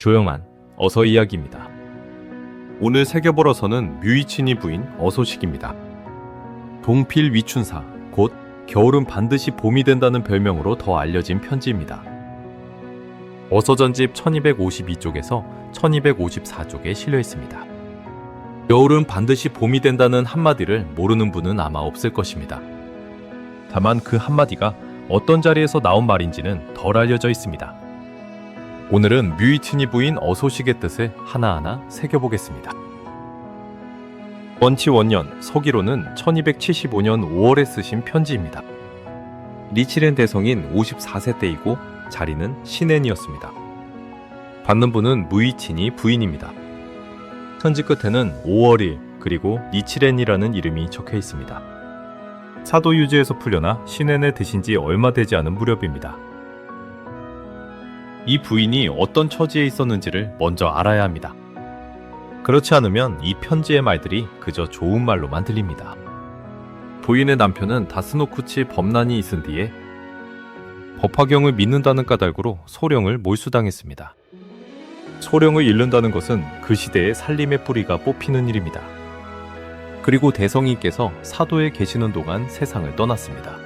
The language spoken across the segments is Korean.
조용한 어서 이야기입니다. 오늘 새겨보러서는 뮤이친이 부인 어소식입니다. 동필 위춘사, 곧 겨울은 반드시 봄이 된다는 별명으로 더 알려진 편지입니다. 어서전집 1252쪽에서 1254쪽에 실려 있습니다. 겨울은 반드시 봄이 된다는 한마디를 모르는 분은 아마 없을 것입니다. 다만 그 한마디가 어떤 자리에서 나온 말인지는 덜 알려져 있습니다. 오늘은 뮤이친이 부인 어소식의 뜻을 하나하나 새겨보겠습니다. 원치 원년 서기로는 1275년 5월에 쓰신 편지입니다. 리치렌 대성인 54세 때이고 자리는 신엔이었습니다. 받는 분은 무이친이 부인입니다. 편지 끝에는 5월일 그리고 니치렌이라는 이름이 적혀 있습니다. 사도 유지에서 풀려나 신엔에 드신 지 얼마 되지 않은 무렵입니다. 이 부인이 어떤 처지에 있었는지를 먼저 알아야 합니다. 그렇지 않으면 이 편지의 말들이 그저 좋은 말로만 들립니다. 부인의 남편은 다스노쿠치 범난이 있은 뒤에 법화경을 믿는다는 까닭으로 소령을 몰수당했습니다. 소령을 잃는다는 것은 그 시대의 살림의 뿌리가 뽑히는 일입니다. 그리고 대성이께서 사도에 계시는 동안 세상을 떠났습니다.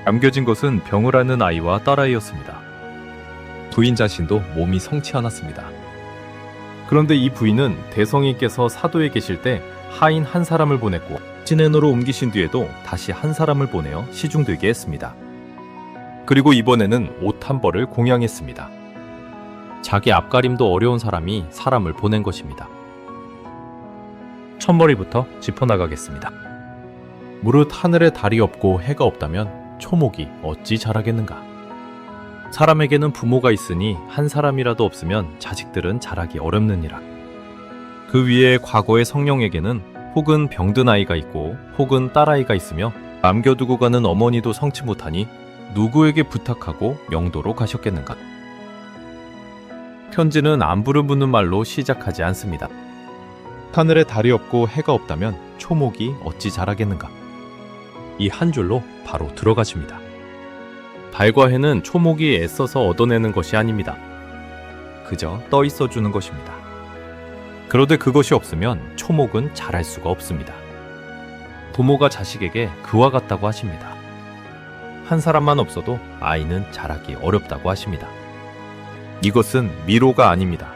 남겨진 것은 병을 앓는 아이와 딸아이였습니다. 부인 자신도 몸이 성치 않았습니다. 그런데 이 부인은 대성이께서 사도에 계실 때 하인 한 사람을 보냈고 신엔으로 옮기신 뒤에도 다시 한 사람을 보내어 시중들게 했습니다. 그리고 이번에는 옷 한 벌을 공양했습니다. 자기 앞가림도 어려운 사람이 사람을 보낸 것입니다. 첫머리부터 짚어나가겠습니다. 무릇 하늘에 달이 없고 해가 없다면 초목이 어찌 자라겠는가? 사람에게는 부모가 있으니 한 사람이라도 없으면 자식들은 자라기 어렵느니라. 그 위에 과거의 성령에게는 혹은 병든 아이가 있고 혹은 딸아이가 있으며 남겨두고 가는 어머니도 성치 못하니 누구에게 부탁하고 영도로 가셨겠는가? 편지는 안부를 묻는 말로 시작하지 않습니다. 하늘에 달이 없고 해가 없다면 초목이 어찌 자라겠는가? 이 한 줄로 바로 들어가십니다. 달과 해는 초목이 애써서 얻어내는 것이 아닙니다. 그저 떠 있어주는 것입니다. 그런데 그것이 없으면 초목은 자랄 수가 없습니다. 부모가 자식에게 그와 같다고 하십니다. 한 사람만 없어도 아이는 자라기 어렵다고 하십니다. 이것은 미로가 아닙니다.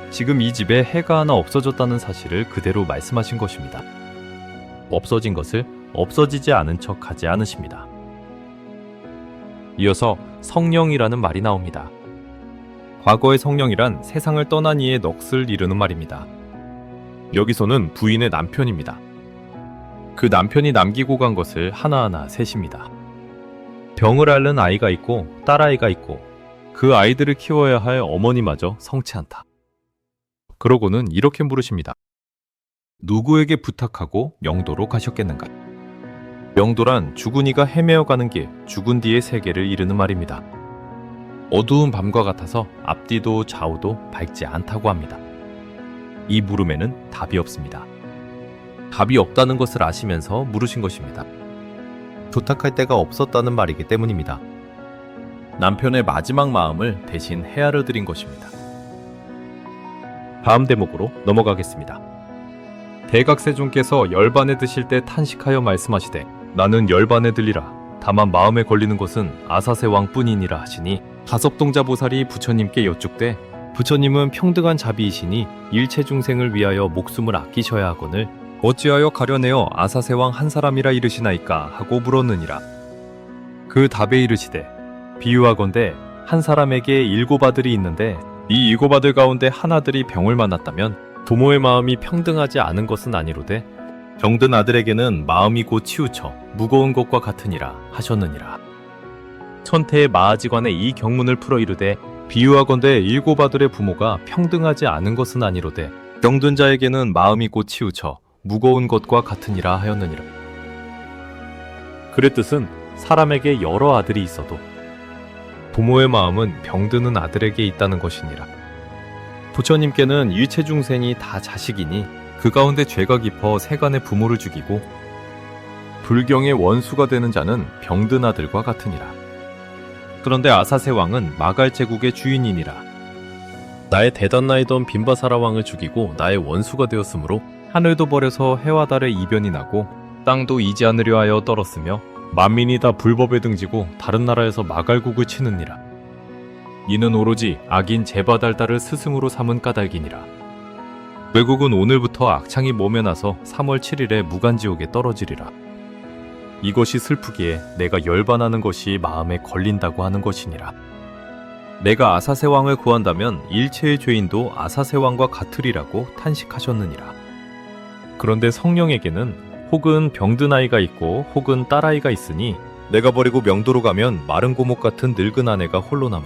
지금 이 집에 해가 하나 없어졌다는 사실을 그대로 말씀하신 것입니다. 없어진 것을 없어지지 않은 척 하지 않으십니다. 이어서 성령이라는 말이 나옵니다. 과거의 성령이란 세상을 떠난 이의 넋을 이르는 말입니다. 여기서는 부인의 남편입니다. 그 남편이 남기고 간 것을 하나하나 세십니다. 병을 앓는 아이가 있고 딸아이가 있고 그 아이들을 키워야 할 어머니마저 성치 않다. 그러고는 이렇게 물으십니다. 누구에게 부탁하고 영도로 가셨겠는가? 영도란 죽은 이가 헤매어 가는 길, 죽은 뒤의 세계를 이르는 말입니다. 어두운 밤과 같아서 앞뒤도 좌우도 밝지 않다고 합니다. 이 물음에는 답이 없습니다. 답이 없다는 것을 아시면서 물으신 것입니다. 부탁할 데가 없었다는 말이기 때문입니다. 남편의 마지막 마음을 대신 헤아려 드린 것입니다. 다음 대목으로 넘어가겠습니다. 대각세존께서 열반에 드실 때 탄식하여 말씀하시되 나는 열반에 들리라. 다만 마음에 걸리는 것은 아사세 왕뿐이니라 하시니 가섭동자보살이 부처님께 여쭙되 부처님은 평등한 자비이시니 일체 중생을 위하여 목숨을 아끼셔야 하거늘 어찌하여 가려내어 아사세 왕 한 사람이라 이르시나이까 하고 물었느니라. 그 답에 이르시되 비유하건대 한 사람에게 7 아들이 있는데 이 7 아들 가운데 하나들이 병을 만났다면 부모의 마음이 평등하지 않은 것은 아니로되 병든 아들에게는 마음이 곧 치우쳐 무거운 것과 같으니라 하셨느니라. 천태의 마하지관에 이 경문을 풀어 이르되 비유하건대 7 아들의 부모가 평등하지 않은 것은 아니로되 병든 자에게는 마음이 곧 치우쳐 무거운 것과 같으니라 하였느니라. 그의 뜻은 사람에게 여러 아들이 있어도 부모의 마음은 병드는 아들에게 있다는 것이니라. 부처님께는 일체 중생이 다 자식이니 그 가운데 죄가 깊어 세간의 부모를 죽이고 불경의 원수가 되는 자는 병든 아들과 같으니라. 그런데 아사세 왕은 마갈 제국의 주인이니라. 나의 대단나이던 빈바사라 왕을 죽이고 나의 원수가 되었으므로 하늘도 버려서 해와 달의 이변이 나고 땅도 이지 않으려 하여 떨었으며 만민이 다 불법에 등지고 다른 나라에서 마갈국을 치느니라. 이는 오로지 악인 제바달다를 스승으로 삼은 까닭이니라. 외국은 오늘부터 악창이 몸에 나서 3월 7일에 무간지옥에 떨어지리라. 이것이 슬프기에 내가 열반하는 것이 마음에 걸린다고 하는 것이니라. 내가 아사세 왕을 구한다면 일체의 죄인도 아사세 왕과 같으리라고 탄식하셨느니라. 그런데 성령에게는 혹은 병든 아이가 있고 혹은 딸아이가 있으니 내가 버리고 명도로 가면 마른 고목 같은 늙은 아내가 홀로 남아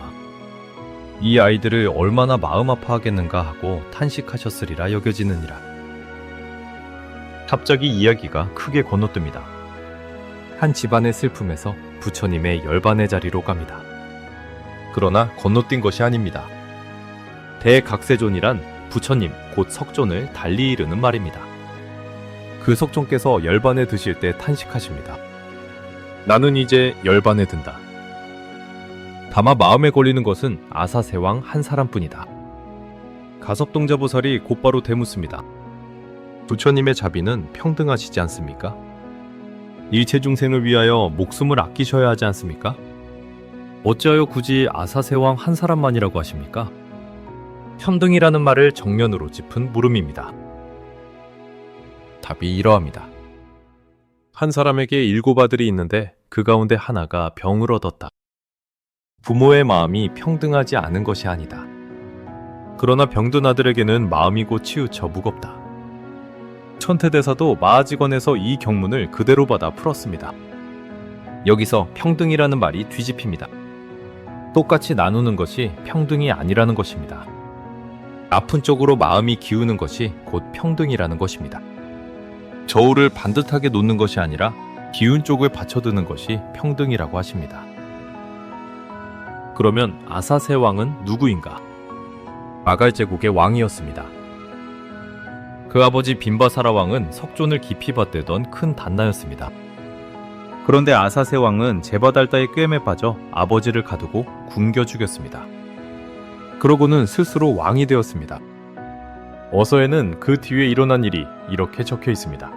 이 아이들을 얼마나 마음 아파하겠는가 하고 탄식하셨으리라 여겨지느니라. 갑자기 이야기가 크게 건너뜹니다. 한 집안의 슬픔에서 부처님의 열반의 자리로 갑니다. 그러나 건너뛴 것이 아닙니다. 대각세존이란 부처님 곧 석존을 달리 이르는 말입니다. 그 석존께서 열반에 드실 때 탄식하십니다. 나는 이제 열반에 든다. 다만 마음에 걸리는 것은 아사세왕 한 사람뿐이다. 가섭동자보살이 곧바로 되묻습니다. 부처님의 자비는 평등하시지 않습니까? 일체 중생을 위하여 목숨을 아끼셔야 하지 않습니까? 어찌하여 굳이 아사세왕 한 사람만이라고 하십니까? 평등이라는 말을 정면으로 짚은 물음입니다. 답이 이러합니다. 한 사람에게 7 아들이 있는데 그 가운데 하나가 병을 얻었다. 부모의 마음이 평등하지 않은 것이 아니다. 그러나 병든 아들에게는 마음이 곧 치우쳐 무겁다. 천태대사도 마하직원에서 이 경문을 그대로 받아 풀었습니다. 여기서 평등이라는 말이 뒤집힙니다. 똑같이 나누는 것이 평등이 아니라는 것입니다. 아픈 쪽으로 마음이 기우는 것이 곧 평등이라는 것입니다. 저울을 반듯하게 놓는 것이 아니라 기운 쪽을 받쳐드는 것이 평등이라고 하십니다. 그러면 아사세 왕은 누구인가? 마갈 제국의 왕이었습니다. 그 아버지 빈바사라 왕은 석존을 깊이 받대던 큰 단나였습니다. 그런데 아사세 왕은 제바달다의 꾀임에 빠져 아버지를 가두고 굶겨 죽였습니다. 그러고는 스스로 왕이 되었습니다. 어서에는 그 뒤에 일어난 일이 이렇게 적혀 있습니다.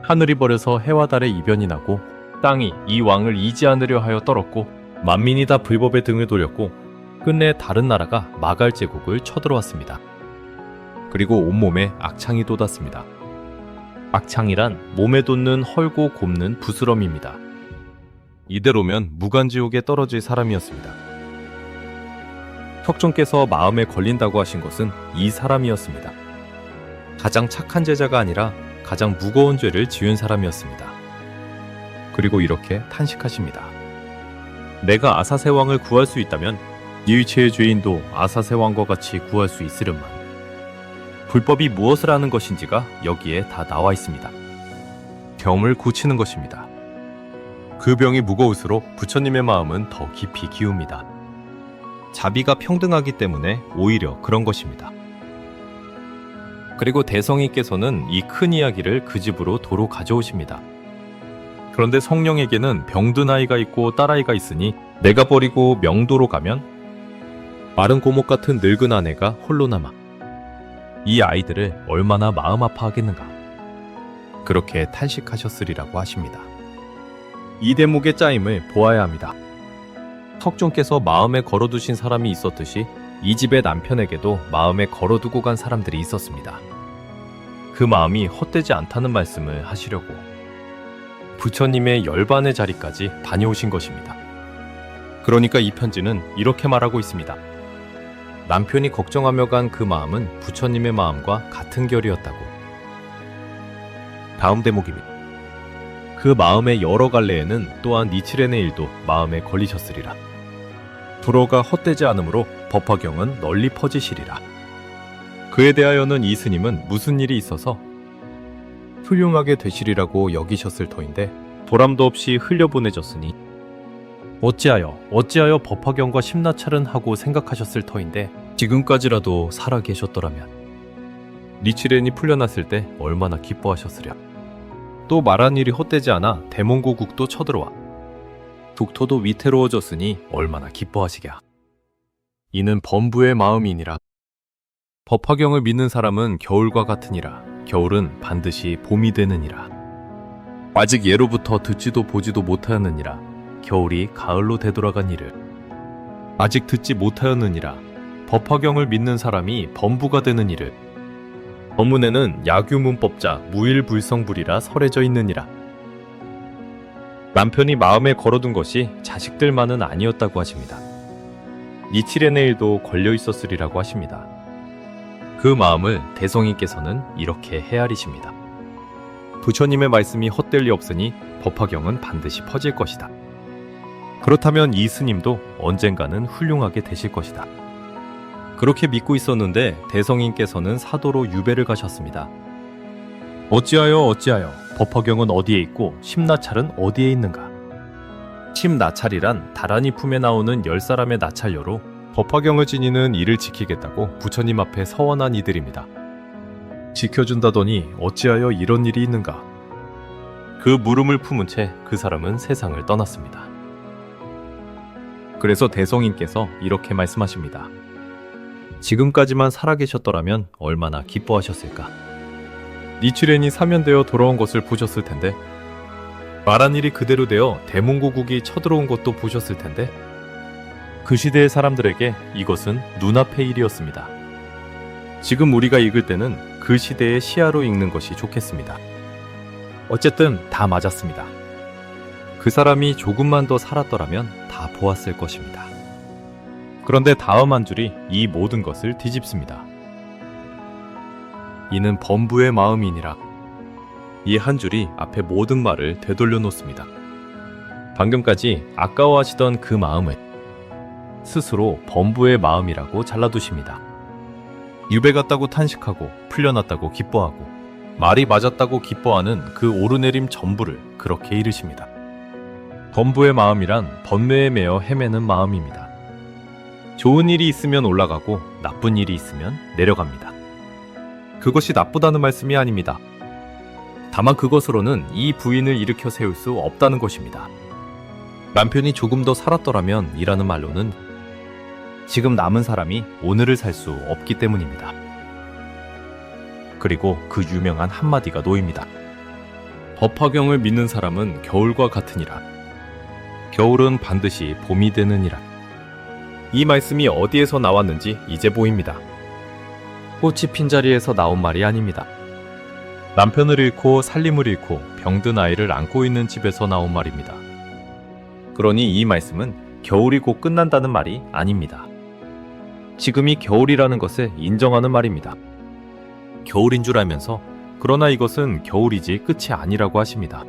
하늘이 버려서 해와 달의 이변이 나고 땅이 이 왕을 이지 않으려 하여 떨었고 만민이 다 불법의 등을 돌렸고 끝내 다른 나라가 마갈 제국을 쳐들어왔습니다. 그리고 온몸에 악창이 돋았습니다. 악창이란 몸에 돋는 헐고 곱는 부스럼입니다. 이대로면 무간지옥에 떨어질 사람이었습니다. 석존께서 마음에 걸린다고 하신 것은 이 사람이었습니다. 가장 착한 제자가 아니라 가장 무거운 죄를 지은 사람이었습니다. 그리고 이렇게 탄식하십니다. 내가 아사세 왕을 구할 수 있다면 일체의 죄인도 아사세 왕과 같이 구할 수 있으련만. 불법이 무엇을 하는 것인지가 여기에 다 나와 있습니다. 병을 고치는 것입니다. 그 병이 무거울수록 부처님의 마음은 더 깊이 기웁니다. 자비가 평등하기 때문에 오히려 그런 것입니다. 그리고 대성이께서는 이 큰 이야기를 그 집으로 도로 가져오십니다. 그런데 성령에게는 병든 아이가 있고 딸아이가 있으니 내가 버리고 명도로 가면 마른 고목 같은 늙은 아내가 홀로 남아 이 아이들을 얼마나 마음 아파하겠는가. 그렇게 탄식하셨으리라고 하십니다. 이 대목의 짜임을 보아야 합니다. 석존께서 마음에 걸어두신 사람이 있었듯이 이 집의 남편에게도 마음에 걸어두고 간 사람들이 있었습니다. 그 마음이 헛되지 않다는 말씀을 하시려고 부처님의 열반의 자리까지 다녀오신 것입니다. 그러니까 이 편지는 이렇게 말하고 있습니다. 남편이 걱정하며 간 그 마음은 부처님의 마음과 같은 결이었다고. 다음 대목입니다. 그 마음의 여러 갈래에는 또한 니치렌의 일도 마음에 걸리셨으리라. 불어가 헛되지 않으므로 법화경은 널리 퍼지시리라. 그에 대하여는 이 스님은 무슨 일이 있어서 훌륭하게 되시리라고 여기셨을 터인데 보람도 없이 흘려보내졌으니 어찌하여 법화경과 심나찰은 하고 생각하셨을 터인데 지금까지라도 살아 계셨더라면 니치렌이 풀려났을 때 얼마나 기뻐하셨으랴. 또 말한 일이 헛되지 않아 대몽고국도 쳐들어와 국토도 위태로워졌으니 얼마나 기뻐하시랴. 이는 범부의 마음이니라. 법화경을 믿는 사람은 겨울과 같으니라. 겨울은 반드시 봄이 되느니라. 아직 예로부터 듣지도 보지도 못하였느니라. 겨울이 가을로 되돌아간 일을 아직 듣지 못하였느니라. 법화경을 믿는 사람이 범부가 되는 일을 법문에는 야규문법자 무일불성불이라 설해져 있느니라. 남편이 마음에 걸어둔 것이 자식들만은 아니었다고 하십니다. 니치레네일도 걸려 있었으리라고 하십니다. 그 마음을 대성이께서는 이렇게 헤아리십니다. 부처님의 말씀이 헛될 리 없으니 법화경은 반드시 퍼질 것이다. 그렇다면 이 스님도 언젠가는 훌륭하게 되실 것이다. 그렇게 믿고 있었는데 대성인께서는 사도로 유배를 가셨습니다. 어찌하여 법화경은 어디에 있고 심나찰은 어디에 있는가? 심나찰이란 다란이 품에 나오는 10사람의 나찰녀로 법화경을 지니는 이를 지키겠다고 부처님 앞에 서원한 이들입니다. 지켜준다더니 어찌하여 이런 일이 있는가? 그 물음을 품은 채 그 사람은 세상을 떠났습니다. 그래서 대성인께서 이렇게 말씀하십니다. 지금까지만 살아계셨더라면 얼마나 기뻐하셨을까? 니치렌이 사면되어 돌아온 것을 보셨을 텐데, 말한 일이 그대로 되어 대몽고국이 쳐들어온 것도 보셨을 텐데, 그 시대의 사람들에게 이것은 눈앞의 일이었습니다. 지금 우리가 읽을 때는 그 시대의 시야로 읽는 것이 좋겠습니다. 어쨌든 다 맞았습니다. 그 사람이 조금만 더 살았더라면 다 보았을 것입니다. 그런데 다음 한 줄이 이 모든 것을 뒤집습니다. 이는 범부의 마음이니라. 이 한 줄이 앞에 모든 말을 되돌려 놓습니다. 방금까지 아까워하시던 그 마음을 스스로 범부의 마음이라고 잘라두십니다. 유배 갔다고 탄식하고 풀려났다고 기뻐하고 말이 맞았다고 기뻐하는 그 오르내림 전부를 그렇게 이르십니다. 범부의 마음이란 번뇌에 매여 헤매는 마음입니다. 좋은 일이 있으면 올라가고 나쁜 일이 있으면 내려갑니다. 그것이 나쁘다는 말씀이 아닙니다. 다만 그것으로는 이 부인을 일으켜 세울 수 없다는 것입니다. 남편이 조금 더 살았더라면 이라는 말로는 지금 남은 사람이 오늘을 살 수 없기 때문입니다. 그리고 그 유명한 한마디가 놓입니다. 법화경을 믿는 사람은 겨울과 같으니라. 겨울은 반드시 봄이 되느니라. 이 말씀이 어디에서 나왔는지 이제 보입니다. 꽃이 핀 자리에서 나온 말이 아닙니다. 남편을 잃고 살림을 잃고 병든 아이를 안고 있는 집에서 나온 말입니다. 그러니 이 말씀은 겨울이 곧 끝난다는 말이 아닙니다. 지금이 겨울이라는 것을 인정하는 말입니다. 겨울인 줄 알면서 그러나 이것은 겨울이지 끝이 아니라고 하십니다.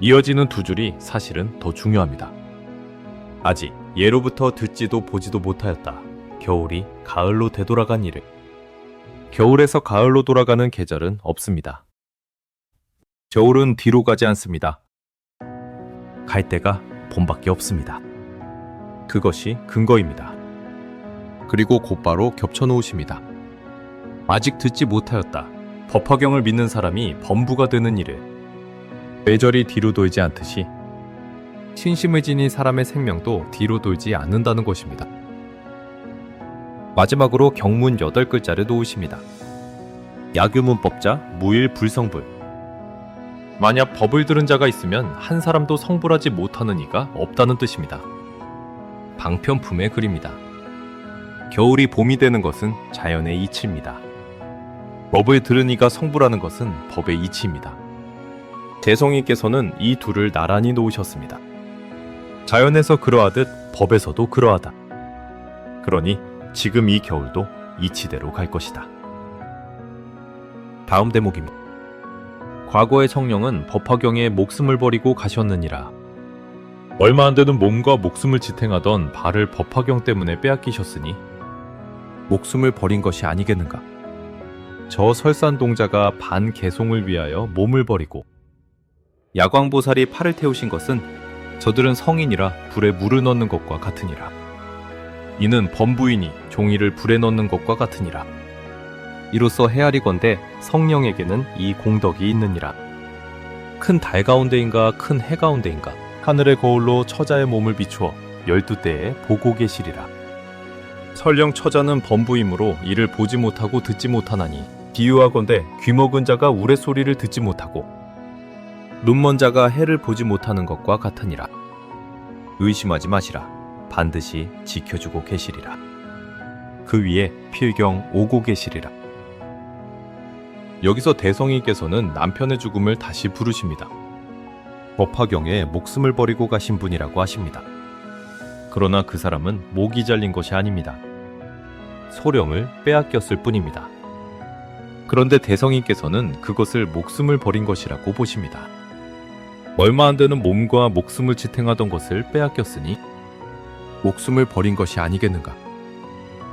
이어지는 두 줄이 사실은 더 중요합니다. 아직 예로부터 듣지도 보지도 못하였다. 겨울이 가을로 되돌아간 일을. 겨울에서 가을로 돌아가는 계절은 없습니다. 겨울은 뒤로 가지 않습니다. 갈 데가 봄밖에 없습니다. 그것이 근거입니다. 그리고 곧바로 겹쳐놓으십니다. 아직 듣지 못하였다. 법화경을 믿는 사람이 범부가 되는 일을. 계절이 뒤로 돌지 않듯이 신심을 지닌 사람의 생명도 뒤로 돌지 않는다는 것입니다. 마지막으로 경문 8글자를 놓으십니다. 야규문법자 무일불성불. 만약 법을 들은 자가 있으면 한 사람도 성불하지 못하는 이가 없다는 뜻입니다. 방편품의 글입니다. 겨울이 봄이 되는 것은 자연의 이치입니다. 법을 들은 이가 성불하는 것은 법의 이치입니다. 대성이께서는 이 둘을 나란히 놓으셨습니다. 자연에서 그러하듯 법에서도 그러하다. 그러니 지금 이 겨울도 이치대로 갈 것이다. 다음 대목입니다. 과거의 성령은 법화경에 목숨을 버리고 가셨느니라. 얼마 안 되는 몸과 목숨을 지탱하던 발을 법화경 때문에 빼앗기셨으니 목숨을 버린 것이 아니겠는가. 저 설산동자가 반개송을 위하여 몸을 버리고 야광보살이 팔을 태우신 것은 저들은 성인이라 불에 물을 넣는 것과 같으니라. 이는 범부인이 종이를 불에 넣는 것과 같으니라. 이로써 헤아리건대 성령에게는 이 공덕이 있느니라. 큰 달 가운데인가 큰 해 가운데인가 하늘의 거울로 처자의 몸을 비추어 12대에 보고 계시리라. 설령 처자는 범부이므로 이를 보지 못하고 듣지 못하나니 비유하건대 귀먹은 자가 우레소리를 듣지 못하고 눈먼 자가 해를 보지 못하는 것과 같으니라. 의심하지 마시라. 반드시 지켜주고 계시리라. 그 위에 필경 오고 계시리라. 여기서 대성이께서는 남편의 죽음을 다시 부르십니다. 법화경에 목숨을 버리고 가신 분이라고 하십니다. 그러나 그 사람은 목이 잘린 것이 아닙니다. 소령을 빼앗겼을 뿐입니다. 그런데 대성이께서는 그것을 목숨을 버린 것이라고 보십니다. 얼마 안 되는 몸과 목숨을 지탱하던 것을 빼앗겼으니 목숨을 버린 것이 아니겠는가.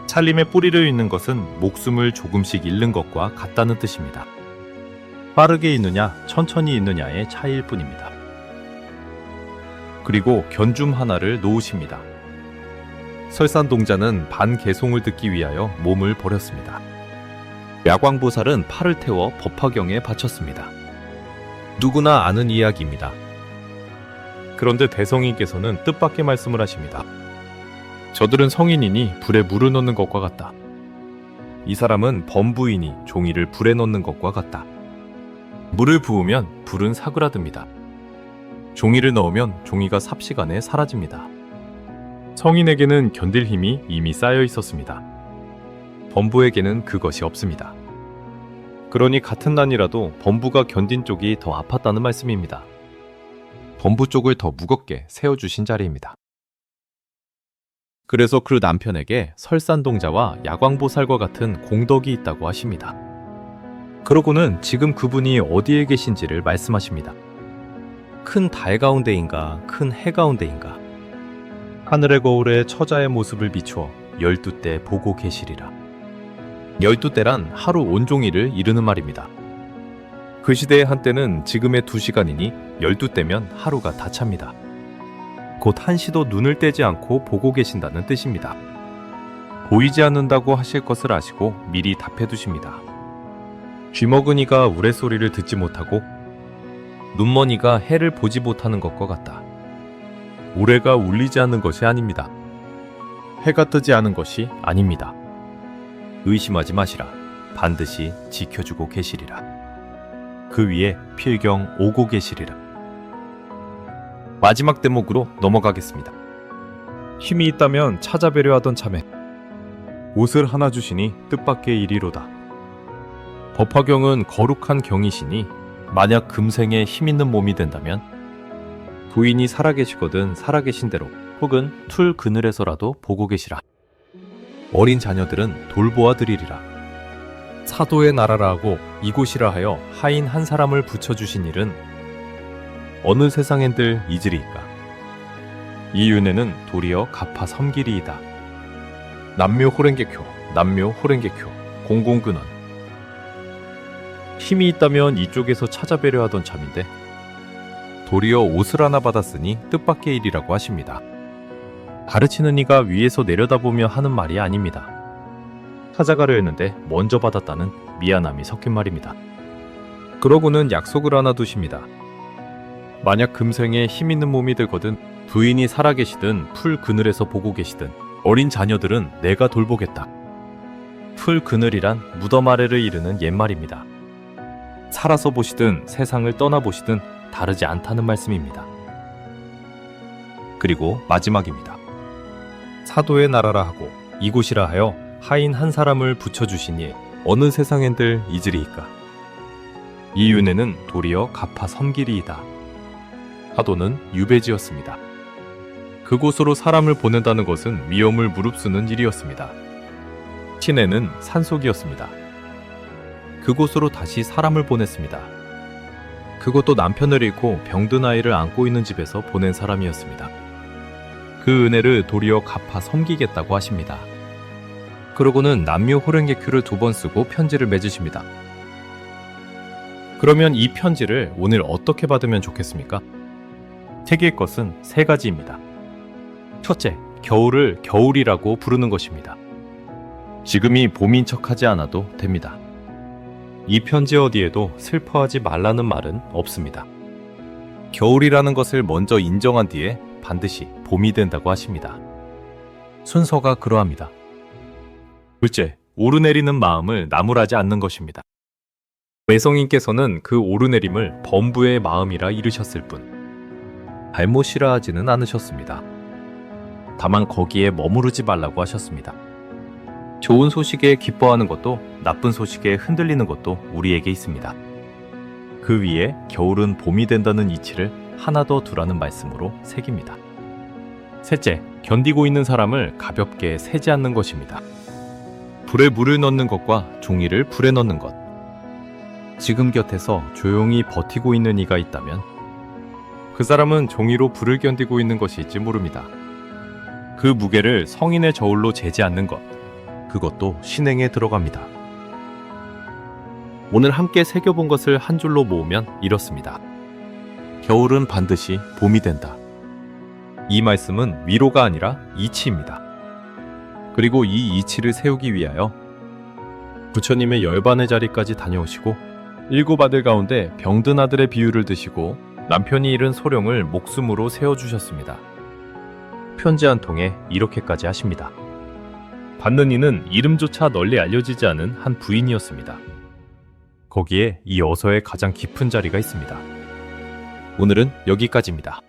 살림의 뿌리를 잃는 것은 목숨을 조금씩 잃는 것과 같다는 뜻입니다. 빠르게 잃느냐 천천히 잃느냐의 차이일 뿐입니다. 그리고 견줌 하나를 놓으십니다. 설산동자는 반개송을 듣기 위하여 몸을 버렸습니다. 야광보살은 팔을 태워 법화경에 바쳤습니다. 누구나 아는 이야기입니다. 그런데 대성이께서는 뜻밖의 말씀을 하십니다. 저들은 성인이니 불에 물을 넣는 것과 같다. 이 사람은 범부이니 종이를 불에 넣는 것과 같다. 물을 부으면 불은 사그라듭니다. 종이를 넣으면 종이가 삽시간에 사라집니다. 성인에게는 견딜 힘이 이미 쌓여 있었습니다. 범부에게는 그것이 없습니다. 그러니 같은 난이라도 범부가 견딘 쪽이 더 아팠다는 말씀입니다. 범부 쪽을 더 무겁게 세워주신 자리입니다. 그래서 그 남편에게 설산동자와 야광보살과 같은 공덕이 있다고 하십니다. 그러고는 지금 그분이 어디에 계신지를 말씀하십니다. 큰 달 가운데인가 큰 해 가운데인가 하늘의 거울에 처자의 모습을 비추어 12대 보고 계시리라. 12대란 하루 온종일을 이르는 말입니다. 그 시대의 한때는 지금의 2시간이니 12대면 하루가 다 찹니다. 곧 한시도 눈을 떼지 않고 보고 계신다는 뜻입니다. 보이지 않는다고 하실 것을 아시고 미리 답해 두십니다. 쥐먹은이가 우레소리를 듣지 못하고 눈먼이가 해를 보지 못하는 것과 같다. 우레가 울리지 않는 것이 아닙니다. 해가 뜨지 않은 것이 아닙니다. 의심하지 마시라. 반드시 지켜주고 계시리라. 그 위에 필경 오고 계시리라. 마지막 대목으로 넘어가겠습니다. 힘이 있다면 찾아뵈려 하던 참에 옷을 하나 주시니 뜻밖의 일이로다. 법화경은 거룩한 경이시니 만약 금생에 힘 있는 몸이 된다면 부인이 살아계시거든 살아계신 대로 혹은 툴 그늘에서라도 보고 계시라. 어린 자녀들은 돌보아 드리리라. 사도의 나라라 하고 이곳이라 하여 하인 한 사람을 붙여주신 일은 어느 세상엔들 잊으리이까. 이 윤회는 도리어 갚아 섬기리이다. 남묘 호랭개쿄, 남묘 호랭개쿄, 공공근원. 힘이 있다면 이쪽에서 찾아뵈려 하던 참인데 도리어 옷을 하나 받았으니 뜻밖의 일이라고 하십니다. 가르치는 이가 위에서 내려다보며 하는 말이 아닙니다. 찾아가려 했는데 먼저 받았다는 미안함이 섞인 말입니다. 그러고는 약속을 하나 두십니다. 만약 금생에 힘 있는 몸이 되거든 부인이 살아계시든 풀 그늘에서 보고 계시든 어린 자녀들은 내가 돌보겠다. 풀 그늘이란 무덤 아래를 이르는 옛말입니다. 살아서 보시든 세상을 떠나보시든 다르지 않다는 말씀입니다. 그리고 마지막입니다. 사도의 나라라 하고 이곳이라 하여 하인 한 사람을 붙여주시니 어느 세상엔들 잊으리이까. 이 윤회는 도리어 갚아 섬기리이다. 사도는 유배지였습니다. 그곳으로 사람을 보낸다는 것은 위험을 무릅쓰는 일이었습니다. 친애는 산속이었습니다. 그곳으로 다시 사람을 보냈습니다. 그것도 남편을 잃고 병든 아이를 안고 있는 집에서 보낸 사람이었습니다. 그 은혜를 도리어 갚아 섬기겠다고 하십니다. 그러고는 남묘 호랭개큐를 2번 쓰고 편지를 맺으십니다. 그러면 이 편지를 오늘 어떻게 받으면 좋겠습니까? 책일 것은 3가지입니다. 첫째, 겨울을 겨울이라고 부르는 것입니다. 지금이 봄인 척하지 않아도 됩니다. 이 편지 어디에도 슬퍼하지 말라는 말은 없습니다. 겨울이라는 것을 먼저 인정한 뒤에 반드시 봄이 된다고 하십니다. 순서가 그러합니다. 둘째, 오르내리는 마음을 나무라지 않는 것입니다. 외성인께서는 그 오르내림을 범부의 마음이라 이르셨을 뿐 잘못이라 하지는 않으셨습니다. 다만 거기에 머무르지 말라고 하셨습니다. 좋은 소식에 기뻐하는 것도 나쁜 소식에 흔들리는 것도 우리에게 있습니다. 그 위에 겨울은 봄이 된다는 이치를 하나 더 두라는 말씀으로 새깁니다. 셋째, 견디고 있는 사람을 가볍게 세지 않는 것입니다. 불에 물을 넣는 것과 종이를 불에 넣는 것. 지금 곁에서 조용히 버티고 있는 이가 있다면 그 사람은 종이로 불을 견디고 있는 것일지 모릅니다. 그 무게를 성인의 저울로 재지 않는 것, 그것도 신행에 들어갑니다. 오늘 함께 새겨본 것을 한 줄로 모으면 이렇습니다. 겨울은 반드시 봄이 된다. 이 말씀은 위로가 아니라 이치입니다. 그리고 이 이치를 세우기 위하여 부처님의 열반의 자리까지 다녀오시고 7 아들 가운데 병든 아들의 비유를 드시고 남편이 잃은 소령을 목숨으로 세워주셨습니다. 편지 한 통에 이렇게까지 하십니다. 받는 이는 이름조차 널리 알려지지 않은 한 부인이었습니다. 거기에 이 어서의 가장 깊은 자리가 있습니다. 오늘은 여기까지입니다.